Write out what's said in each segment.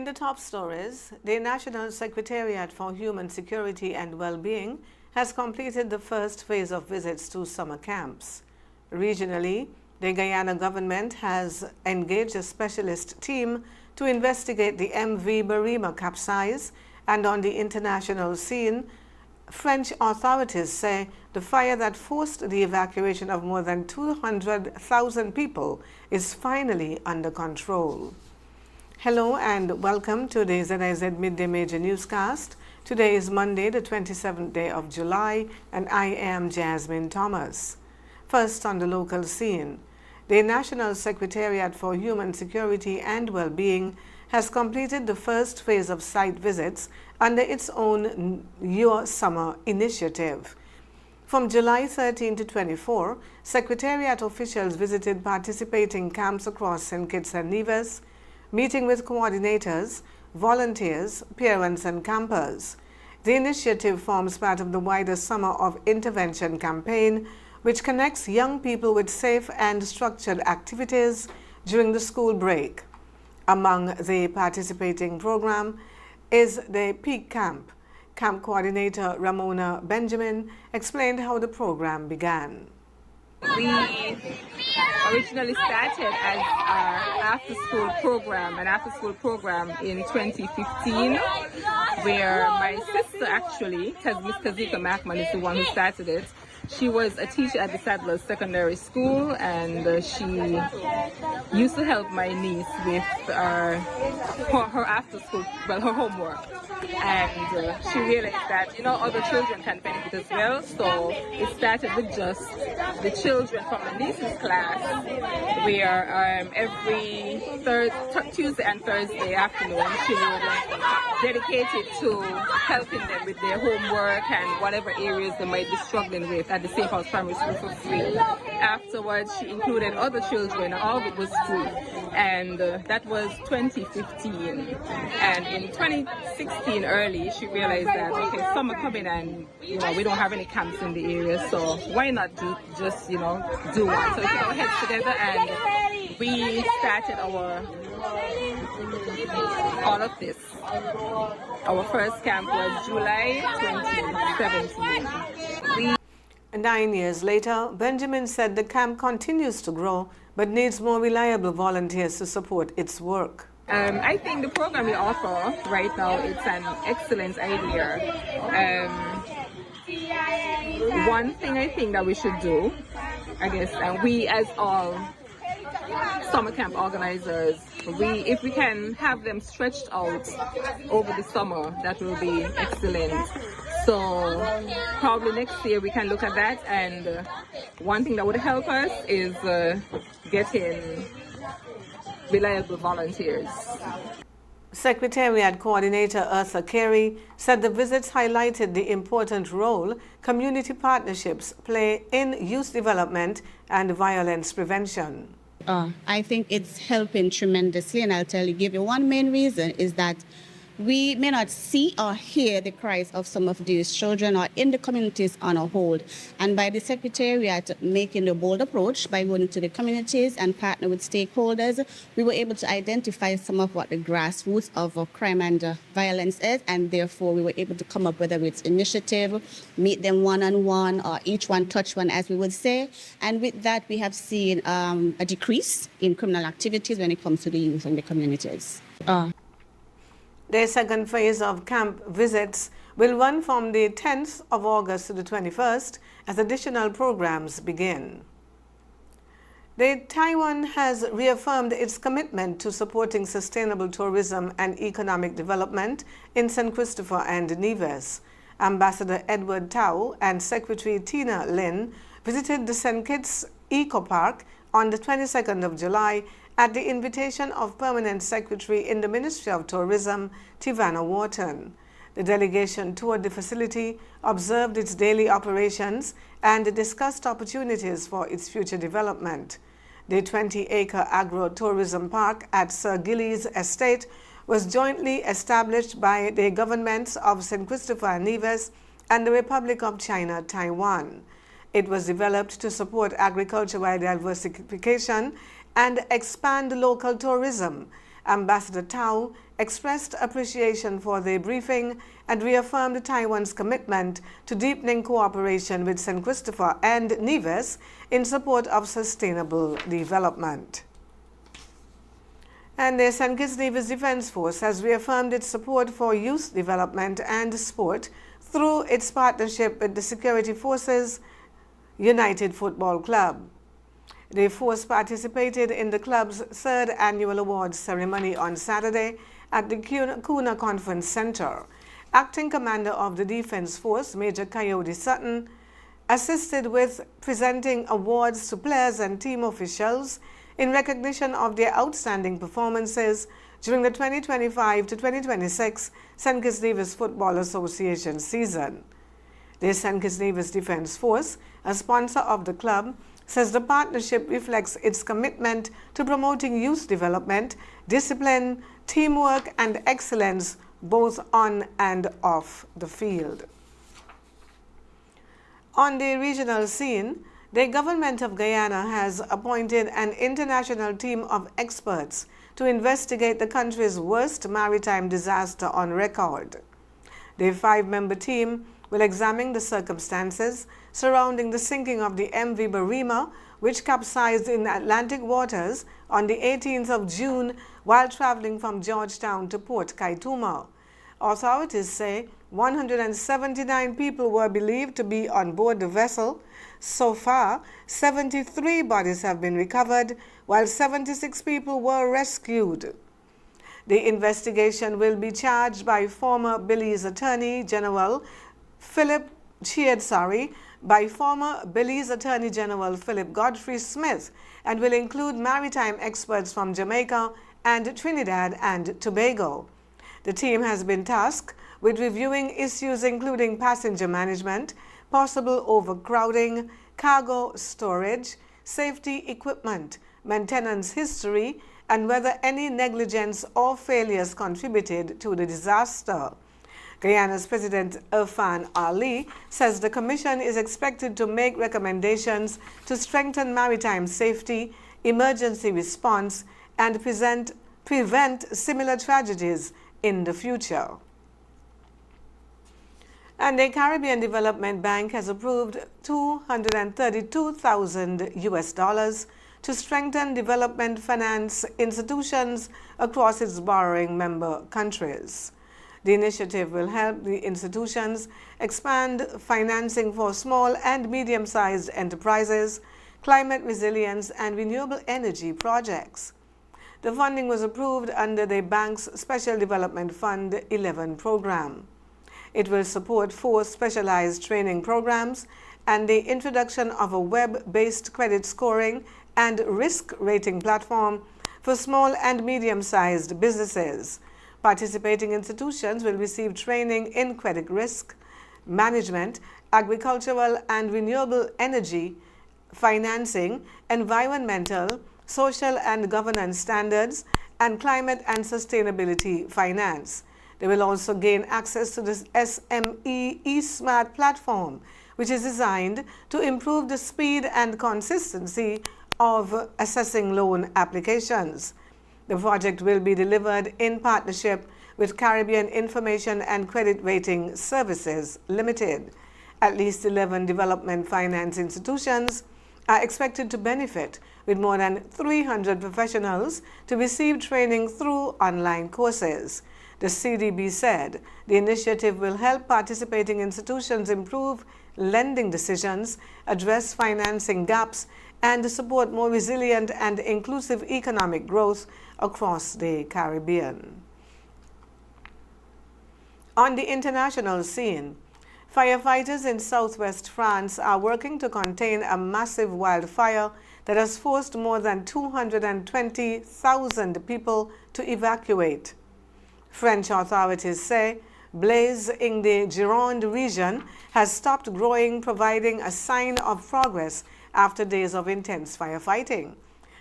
In the top stories, the National Secretariat for Human Security and Well-Being has completed the first phase of visits to summer camps. Regionally, the Guyana government has engaged a specialist team to investigate the MV Barima capsize, and on the international scene, French authorities say the fire that forced the evacuation of more than 200,000 people is finally under control. Hello and welcome to the ZIZ Midday Major Newscast. Today is Monday, the 27th day of July, and I am Jasmine Thomas. First on the local scene, the National Secretariat for Human Security and Well-Being has completed the first phase of site visits under its own Your Summer initiative. From July 13 to 24, Secretariat officials visited participating camps across St. Kitts and Nevis, meeting with coordinators, volunteers, parents and campers. The initiative forms part of the wider Summer of Intervention campaign, which connects young people with safe and structured activities during the school break. Among the participating program is the Peak Camp. Camp coordinator Ramona Benjamin explained how the program began. We originally started as an after-school program in 2015, where my sister actually, Miss Kazika Mackman, is the one who started it. She was a teacher at the Sadler's Secondary School, and she used to help my niece with her after-school, her homework. And she realized that, other children can benefit as well. So it started with just the children from the niece's class, where every Tuesday and Thursday afternoon she would dedicate it to helping them with their homework and whatever areas they might be struggling with at the St. Paul's Primary School for free. Afterwards, she included other children. All of it was free. And that was 2015. And in 2016 early, she realized that, okay, summer coming and, we don't have any camps in the area, so why not just do one? So we put our heads together and we started all of this. Our first camp was July 2017. 9 years later, Benjamin said the camp continues to grow but needs more reliable volunteers to support its work. I think the program we offer right now, it's an excellent idea. One thing I think that we should do, I guess, and we as all summer camp organizers, if we can have them stretched out over the summer, that will be excellent. So probably next year we can look at that, and one thing that would help us is getting reliable volunteers. Secretariat Coordinator Eartha Carey said the visits highlighted the important role community partnerships play in youth development and violence prevention. I think it's helping tremendously, and I'll give you one main reason is that we may not see or hear the cries of some of these children or in the communities on a whole. And by the Secretariat making the bold approach by going to the communities and partner with stakeholders, we were able to identify some of what the grassroots of crime and violence is, and therefore we were able to come up with a initiative, meet them one-on-one, or each one touch one, as we would say. And with that, we have seen a decrease in criminal activities when it comes to the youth and the communities. The second phase of camp visits will run from the 10th of August to the 21st as additional programs begin. Taiwan has reaffirmed its commitment to supporting sustainable tourism and economic development in St. Christopher and Nevis. Ambassador Edward Tao and Secretary Tina Lin visited the St. Kitts Eco Park on the 22nd of July at the invitation of Permanent Secretary in the Ministry of Tourism, Tivana Wharton. The delegation toured the facility, observed its daily operations, and discussed opportunities for its future development. The 20-acre agro-tourism park at Sir Gillies Estate was jointly established by the governments of St. Christopher and Nevis and the Republic of China, Taiwan. It was developed to support agricultural diversification and expand local tourism. Ambassador Tao expressed appreciation for the briefing and reaffirmed Taiwan's commitment to deepening cooperation with St. Christopher and Nevis in support of sustainable development. And the St. Kitts Nevis Defense Force has reaffirmed its support for youth development and sport through its partnership with the Security Forces United Football Club. The force participated in the club's third annual awards ceremony on Saturday at the Kuna Conference Center. Acting Commander of the Defense Force, Major Coyote Sutton, assisted with presenting awards to players and team officials in recognition of their outstanding performances during the 2025 to 2026 St. Kitts Nevis Football Association season. The St. Kitts Nevis Defense Force, a sponsor of the club, says the partnership reflects its commitment to promoting youth development, discipline, teamwork, and excellence both on and off the field. On the regional scene, the government of Guyana has appointed an international team of experts to investigate the country's worst maritime disaster on record. The 5-member team will examine the circumstances surrounding the sinking of the MV Barima, which capsized in Atlantic waters on the 18th of June while traveling from Georgetown to Port Kaituma. Authorities say 179 people were believed to be on board the vessel. So far, 73 bodies have been recovered, while 76 people were rescued. The investigation will be charged by former Belize Attorney General Philip Godfrey Smith and will include maritime experts from Jamaica and Trinidad and Tobago. The team has been tasked with reviewing issues including passenger management, possible overcrowding, cargo storage, safety equipment, maintenance history, and whether any negligence or failures contributed to the disaster. Guyana's President Irfan Ali says the Commission is expected to make recommendations to strengthen maritime safety, emergency response, and prevent similar tragedies in the future. And the Caribbean Development Bank has approved $232,000 to strengthen development finance institutions across its borrowing member countries. The initiative will help the institutions expand financing for small and medium-sized enterprises, climate resilience, and renewable energy projects. The funding was approved under the bank's Special Development Fund 11 program. It will support 4 specialized training programs and the introduction of a web-based credit scoring and risk rating platform for small and medium-sized businesses. Participating institutions will receive training in credit risk management, agricultural and renewable energy financing, environmental, social and governance standards, and climate and sustainability finance. They will also gain access to the SME eSmart platform, which is designed to improve the speed and consistency of assessing loan applications. The project will be delivered in partnership with Caribbean Information and Credit Rating Services Limited. At least 11 development finance institutions are expected to benefit, with more than 300 professionals to receive training through online courses. The CDB said the initiative will help participating institutions improve lending decisions, address financing gaps, and support more resilient and inclusive economic growth across the Caribbean. On the international scene, firefighters in southwest France are working to contain a massive wildfire that has forced more than 220,000 people to evacuate. French authorities say blaze in the Gironde region has stopped growing, providing a sign of progress after days of intense firefighting.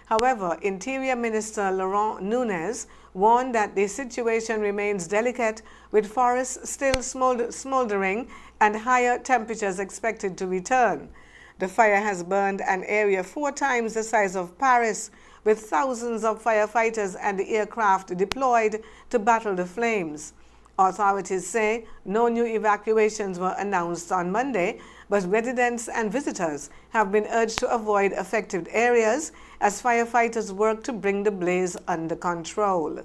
However, Interior Minister Laurent Nunez warned that the situation remains delicate, with forests still smoldering and higher temperatures expected to return. The fire has burned an area 4 times the size of Paris, with thousands of firefighters and aircraft deployed to battle the flames. Authorities say no new evacuations were announced on Monday, but residents and visitors have been urged to avoid affected areas as firefighters work to bring the blaze under control.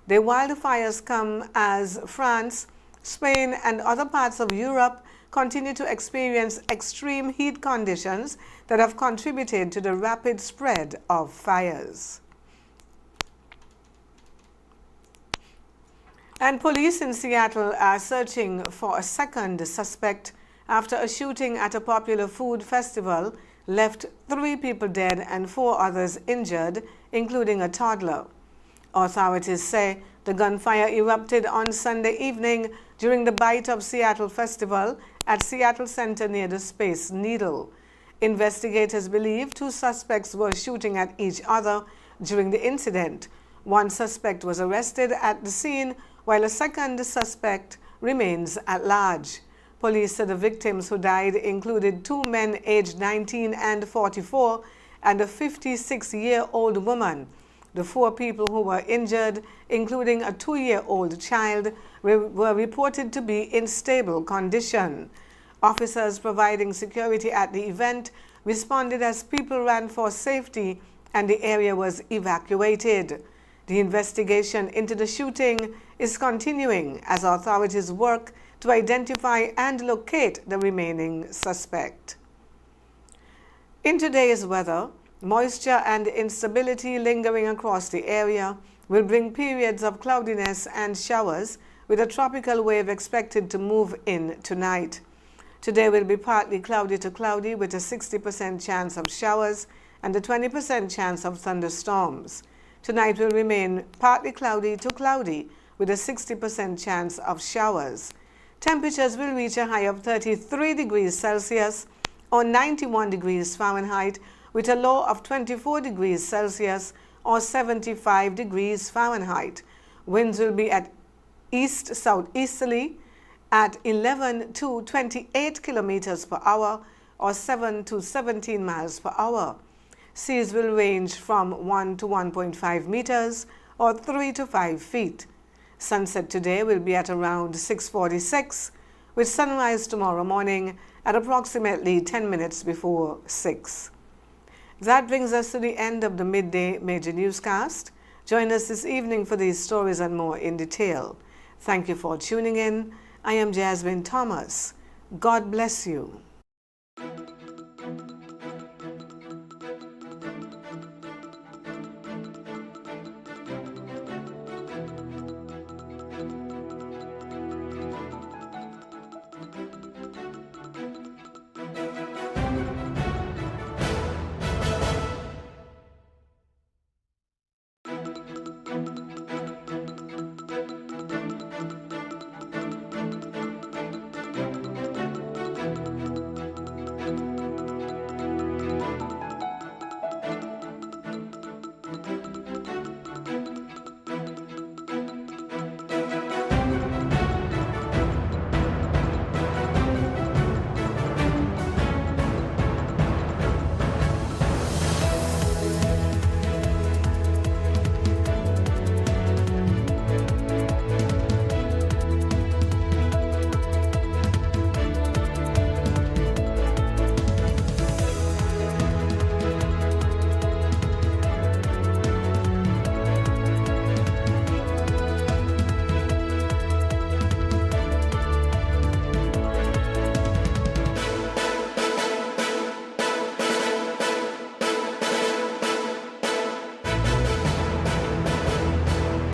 The wildfires come as France, Spain, and other parts of Europe continue to experience extreme heat conditions that have contributed to the rapid spread of fires. And police in Seattle are searching for a second suspect after a shooting at a popular food festival left 3 people dead and 4 others injured, including a toddler. Authorities say the gunfire erupted on Sunday evening during the Bite of Seattle festival at Seattle Center near the Space Needle. Investigators believe 2 suspects were shooting at each other during the incident. 1 suspect was arrested at the scene, while a second suspect remains at large. Police said the victims who died included 2 men aged 19 and 44 and a 56-year-old woman. The 4 people who were injured, including a 2-year-old child, were reported to be in stable condition. Officers providing security at the event responded as people ran for safety and the area was evacuated. The investigation into the shooting is continuing as authorities work to identify and locate the remaining suspect. In today's weather, moisture and instability lingering across the area will bring periods of cloudiness and showers, with a tropical wave expected to move in tonight. Today will be partly cloudy to cloudy with a 60% chance of showers and a 20% chance of thunderstorms. Tonight will remain partly cloudy to cloudy with a 60% chance of showers. Temperatures will reach a high of 33 degrees Celsius or 91 degrees Fahrenheit with a low of 24 degrees Celsius or 75 degrees Fahrenheit. Winds will be at east-southeasterly at 11 to 28 kilometers per hour or 7 to 17 miles per hour. Seas will range from 1 to 1.5 meters or 3 to 5 feet. Sunset today will be at around 6:46, with sunrise tomorrow morning at approximately 10 minutes before 6. That brings us to the end of the Midday Major Newscast. Join us this evening for these stories and more in detail. Thank you for tuning in. I am Jasmine Thomas. God bless you.